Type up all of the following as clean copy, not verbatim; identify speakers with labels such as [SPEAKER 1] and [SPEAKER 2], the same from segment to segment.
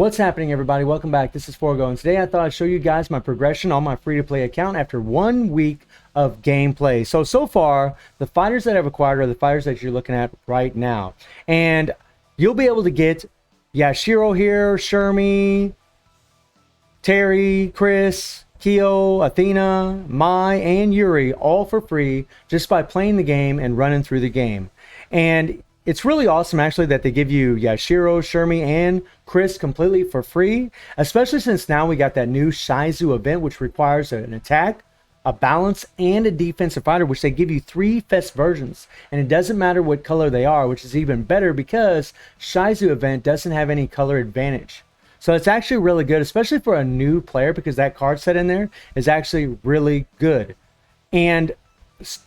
[SPEAKER 1] What's happening, everybody? Welcome back. This is Forgo, and today I thought I'd show you guys my progression on my free-to-play account after 1 week of gameplay. So far, the fighters that I've acquired are the fighters that you're looking at right now. And you'll be able to get Yashiro here, Shermy, Terry, Chris, Kyo, Athena, Mai, and Yuri all for free just by playing the game and running through the game. And it's really awesome, actually, that they give you Yashiro, Shermy, and Chris completely for free, especially since now we got that new Shizu event, which requires an attack, a balance, and a defensive fighter, which they give you 3 fest versions. And it doesn't matter what color they are, which is even better because Shizu event doesn't have any color advantage. So it's actually really good, especially for a new player, because that card set in there is actually really good. And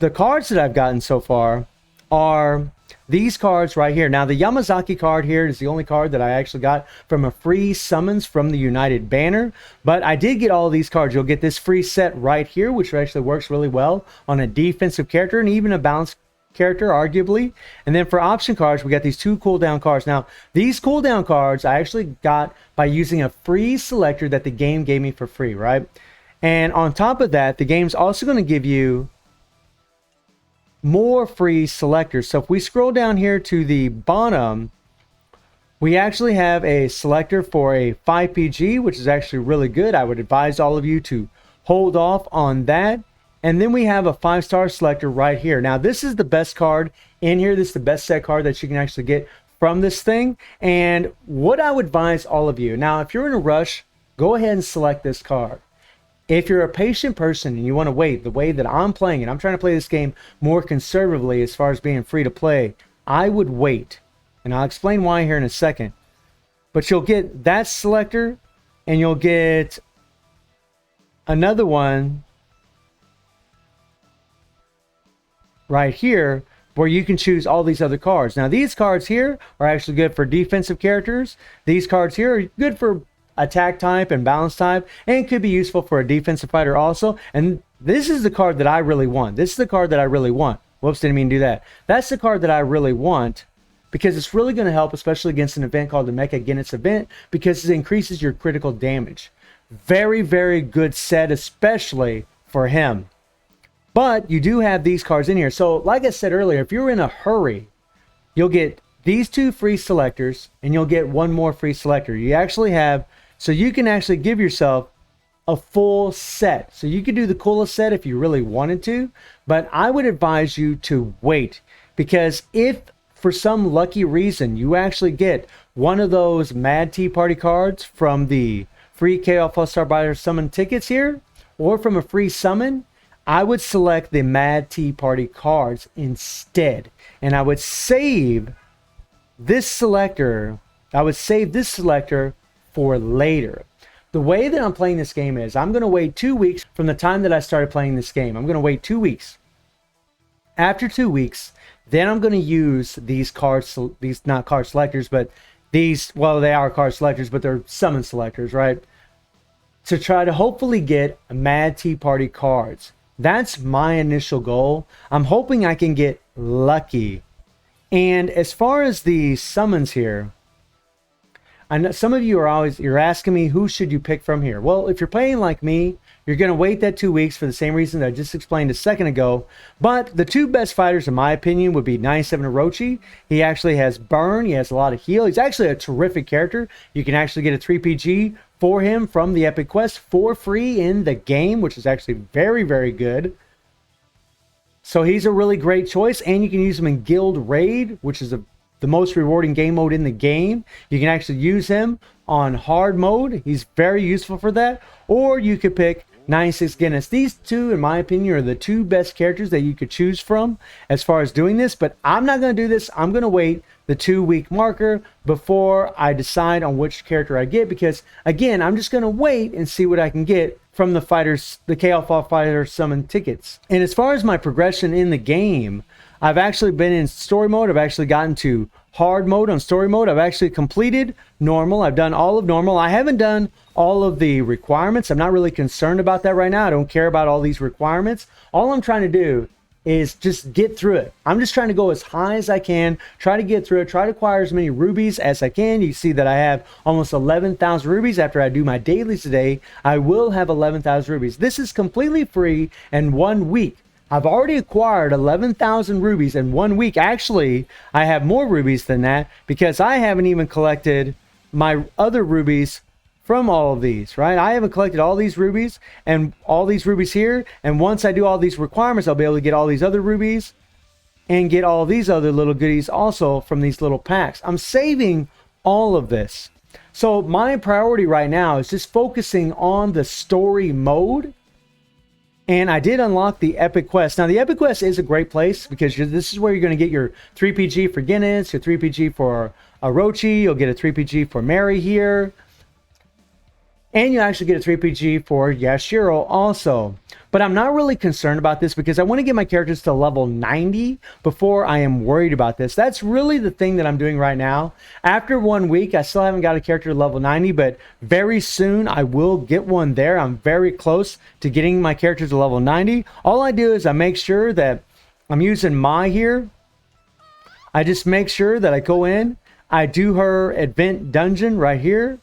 [SPEAKER 1] the cards that I've gotten so far are these cards right here. Now, the Yamazaki card here is the only card that I actually got from a free summons from the United banner. But I did get all of these cards. You'll get this free set right here, which actually works really well on a defensive character and even a balanced character, arguably. And then for option cards, we got these 2 cooldown cards. Now, these cooldown cards I actually got by using a free selector that the game gave me for free, right? And on top of that, the game's also going to give you more free selectors. So if we scroll down here to the bottom, we actually have a selector for a 5PG, which is actually really good. I would advise all of you to hold off on that. And then we have a 5-star selector right here. Now, this is the best card in here. This is the best set card that you can actually get from this thing. And what I would advise all of you, now, if you're in a rush, go ahead and select this card. If you're a patient person and you want to wait, the way that I'm playing it, I'm trying to play this game more conservatively as far as being free to play, I would wait. And I'll explain why here in a second. But you'll get that selector and you'll get another one right here where you can choose all these other cards. Now, these cards here are actually good for defensive characters. These cards here are good for attack type and balance type, and could be useful for a defensive fighter also. And this is the card that I really want. This is the card that I really want. Whoops, didn't mean to do that. That's the card that I really want because it's really going to help, especially against an event called the Mecha Genesis event, because it increases your critical damage. Very, very good set, especially for him. But you do have these cards in here. So like I said earlier, if you're in a hurry, you'll get these 2 free selectors and you'll get 1 more free selector. You actually have, so you can actually give yourself a full set. So you could do the coolest set if you really wanted to, but I would advise you to wait, because if for some lucky reason you actually get one of those Mad Tea Party cards from the free KOFAS Starbuyer summon tickets here, or from a free summon, I would select the Mad Tea Party cards instead. And I would save this selector. I would save this selector for later. The way that I'm playing this game is I'm going to wait 2 weeks from the time that I started playing this game. I'm going to wait 2 weeks. After 2 weeks, then I'm going to use these cards, these not card selectors, but these, well, they are card selectors, but they're summon selectors, right? To try to hopefully get Mad Tea Party cards. That's my initial goal. I'm hoping I can get lucky. And as far as the summons here, I know some of you are you're asking me, who should you pick from here? Well, if you're playing like me, you're going to wait that 2 weeks for the same reason that I just explained a second ago. But the 2 best fighters, in my opinion, would be 97 Orochi. He actually has burn. He has a lot of heal. He's actually a terrific character. You can actually get a 3PG for him from the Epic Quest for free in the game, which is actually very, very good. So he's a really great choice, and you can use him in Guild Raid, which is the most rewarding game mode in the game. You can actually use him on hard mode. He's very useful for that. Or you could pick 96 Guinness. These 2, in my opinion, are the 2 best characters that you could choose from as far as doing this. But I'm not going to do this. I'm going to wait the 2-week marker before I decide on which character I get, because again, I'm just going to wait and see what I can get from the fighters, the KOFAS fighter summon tickets. And as far as my progression in the game, I've actually been in story mode. I've actually gotten to hard mode on story mode. I've actually completed normal. I've done all of normal. I haven't done all of the requirements. I'm not really concerned about that right now. I don't care about all these requirements. All I'm trying to do is just get through it. I'm just trying to go as high as I can, try to get through it, try to acquire as many rubies as I can. You see that I have almost 11,000 rubies. After I do my dailies today, I will have 11,000 rubies. This is completely free in 1 week. I've already acquired 11,000 rubies in 1 week. Actually, I have more rubies than that because I haven't even collected my other rubies from all of these, right? I haven't collected all these rubies and all these rubies here. And once I do all these requirements, I'll be able to get all these other rubies and get all these other little goodies also from these little packs. I'm saving all of this. So my priority right now is just focusing on the story mode. And I did unlock the Epic Quest. Now, the Epic Quest is a great place because this is where you're going to get your 3PG for Guinness, your 3PG for Orochi. You'll get a 3PG for Mary here. And you actually get a 3PG for Yashiro also. But I'm not really concerned about this because I want to get my characters to level 90 before I am worried about this. That's really the thing that I'm doing right now. After 1 week, I still haven't got a character to level 90, but very soon I will get one there. I'm very close to getting my characters to level 90. All I do is I make sure that I'm using Mai here. I just make sure that I go in. I do her event dungeon right here.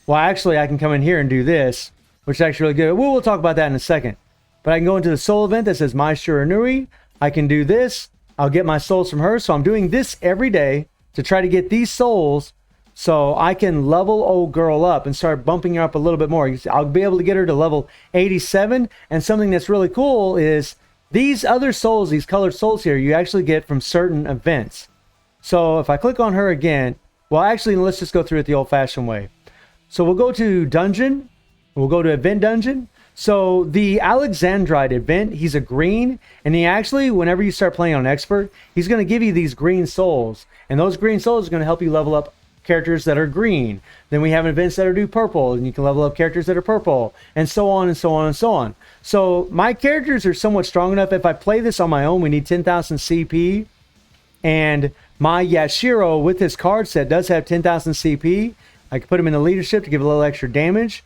[SPEAKER 1] Well, actually, I can come in here and do this, which is actually really good. We'll talk about that in a second. But I can go into the soul event that says Mai Shiranui. I can do this. I'll get my souls from her. So I'm doing this every day to try to get these souls so I can level old girl up and start bumping her up a little bit more. I'll be able to get her to level 87. And something that's really cool is these other souls, these colored souls here, you actually get from certain events. So if I click on her again, well, actually, let's just go through it the old-fashioned way. So we'll go to dungeon. We'll go to event dungeon. So the Alexandrite event, he's a green. And he actually, whenever you start playing on expert, he's going to give you these green souls. And those green souls are going to help you level up characters that are green. Then we have events that are do purple. And you can level up characters that are purple. And so on and so on and so on. So my characters are somewhat strong enough. If I play this on my own, we need 10,000 CP. And my Yashiro with his card set does have 10,000 CP. I could put him in the leadership to give a little extra damage.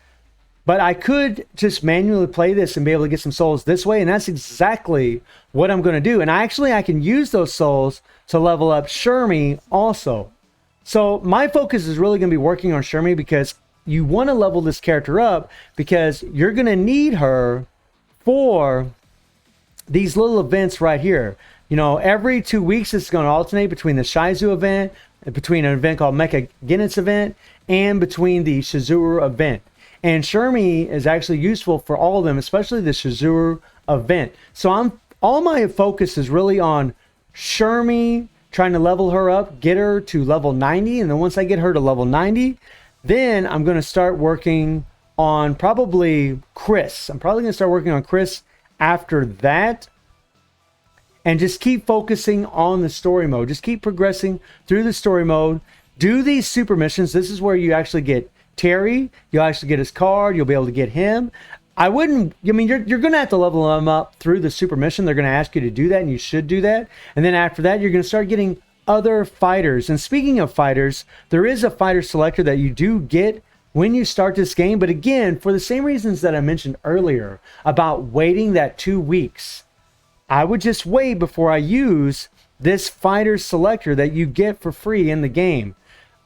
[SPEAKER 1] But I could just manually play this and be able to get some souls this way. And that's exactly what I'm going to do. And I can use those souls to level up Shermy also. So my focus is really going to be working on Shermy because you want to level this character up because you're going to need her for these little events right here. You know, every 2 weeks it's going to alternate between the Shizu event, between an event called Mecha Guinness event, and between the Shizuru event. And Shermy is actually useful for all of them, especially the Shizuru event. So all my focus is really on Shermy, trying to level her up, get her to level 90. And then once I get her to level 90, then I'm going to start working on probably Chris. I'm probably going to start working on Chris after that. And just keep focusing on the story mode. Just keep progressing through the story mode. Do these super missions. This is where you actually get Terry. You'll actually get his card. You'll be able to get him. You're going to have to level him up through the super mission. They're going to ask you to do that, and you should do that. And then after that, you're going to start getting other fighters. And speaking of fighters, there is a fighter selector that you do get when you start this game. But again, for the same reasons that I mentioned earlier about waiting that 2 weeks, I would just wait before I use this fighter selector that you get for free in the game.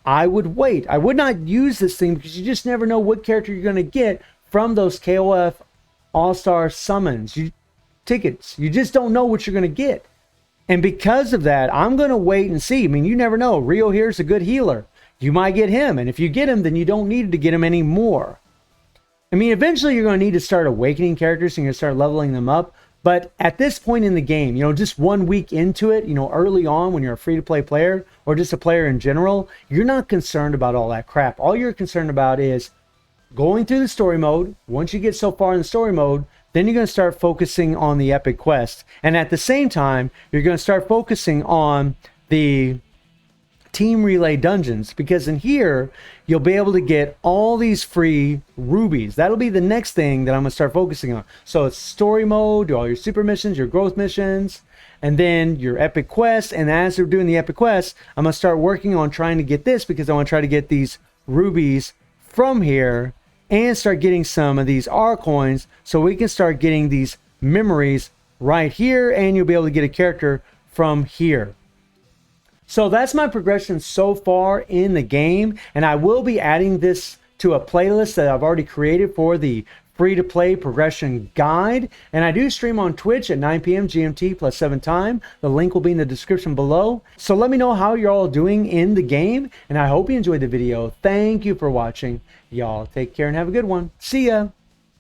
[SPEAKER 1] I would wait. I would not use this thing because you just never know what character you're going to get from those KOF All-Star summons, tickets. You just don't know what you're going to get. And because of that, I'm going to wait and see. I mean, you never know. Rio here is a good healer. You might get him. And if you get him, then you don't need to get him anymore. I mean, eventually you're going to need to start awakening characters and you're going to start leveling them up. But at this point in the game, just 1 week into it, early on when you're a free-to-play player or just a player in general, you're not concerned about all that crap. All you're concerned about is going through the story mode. Once you get so far in the story mode, then you're going to start focusing on the epic quest. And at the same time, you're going to start focusing on the team relay dungeons, because in here you'll be able to get all these free rubies. That'll be the next thing that I'm going to start focusing on. So it's story mode, do all your super missions, your growth missions, and then your epic quest. And as we're doing the epic quest, I'm going to start working on trying to get this, because I want to try to get these rubies from here and start getting some of these R coins so we can start getting these memories right here, and you'll be able to get a character from here. So that's my progression so far in the game, and I will be adding this to a playlist that I've already created for the free-to-play progression guide. And I do stream on Twitch at 9 p.m. GMT plus 7 time. The link will be in the description below. So let me know how you're all doing in the game, and I hope you enjoyed the video. Thank you for watching. Y'all take care and have a good one. See ya.